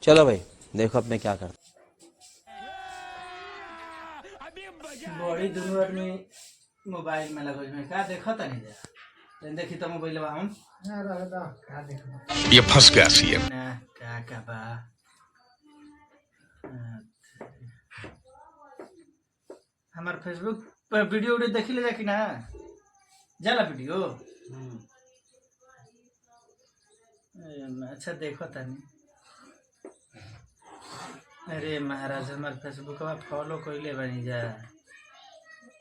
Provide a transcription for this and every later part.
चलो भाई देखो अब मैं क्या करता। बड़ी दोनों आदमी मोबाइल में लगो में का देखो त नहीं जा देखी तो मोबाइल बा हम का देखो ये फंस गया सीएम। ना का बा हमार फेसबुक पर वीडियो देखी ले जाकि ना जाला वीडियो अच्छा देखो तनी। अरे महाराज हमार फेसबुक फॉलो कइले बनी जा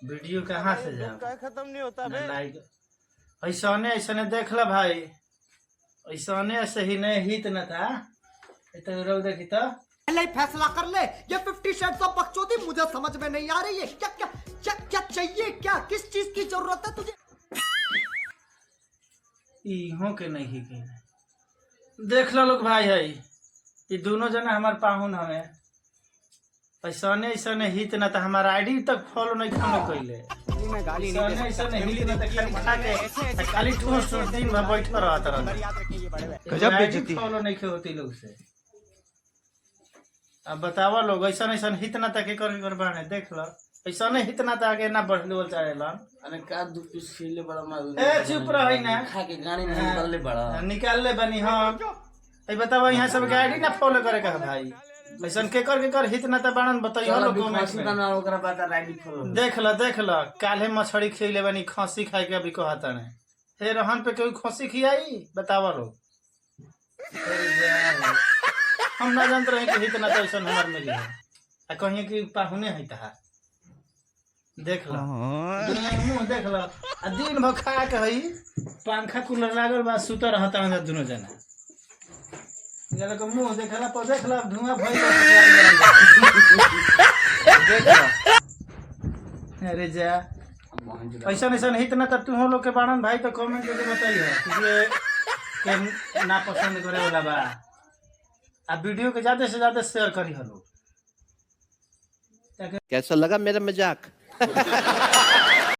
वीडियो कहाँ से जा खत्म नहीं होता बे। लाइक ऐसने ऐसने देख ला भाई ऐसने ऐसे ही नहीं हित न था इतना रोक देखी तो पहले ही फैसला कर ले। ये 50 शेड्स ऑफ बकचोदी मुझे समझ में नहीं आ रही है। क्या क्या क्या क्या चाहिए, क्या किस चीज की जरूरत है तुझे? इहो के नहीं के देख लो लोग भाई है ये दोनों जना हमार पाहुन हमें ऐसने ऐसने हित न था हमारा आईडी तक फॉलो नहीं खानो कइले ऐसने ऐसने हित न था खाली खा के खाली ठोस ठोस दिन भर बैठ कर रहता रहता गजब बेइज्जती है। फॉलो नहीं के होती लोग से। अब बतावा लोग ऐसा ऐसा हित ना तक कर बाने देख लो ऐसा नहीं हित ना आगे ना बढ़ लो चाहेला अरे का दू पीस खिले बड़ा मार ए चुप रही ना खा के गाड़ी में निकल ले बड़ा निकाल ले बनी हम ए बतावा यहाँ सब गाड़ी ना फॉलो करे का भाई ऐसा के कर हित ना ता बाणन बताइयो लोग कमेंट में ना ओकरा बाद राइड फॉलो देख लो काल्हे मछली खिले बनी खसी खाए के अभी कहता ने हे रहन पे कोई खसी खियाई बतावा लोग हम ना जानते रहे कि हित ना तो ऐसा हमार मिली है आ कहीं कि पाहुने है तहार देख लो मुंह देख लो आ दिन भर खा के हई पंखा कूलर लागल बा सुतर रहता है दोनों जना गला को मुंह देखला पर देख लो धुआं भइल देख लो अरे जा ऐसा ऐसा हित ना तब तुम लोग के बाणन भाई तो कमेंट करके बताइए कि ना पसंद करे वाला बा आप वीडियो के ज्यादा से ज्यादा शेयर करी हलो। कैसा लगा मेरा मजाक?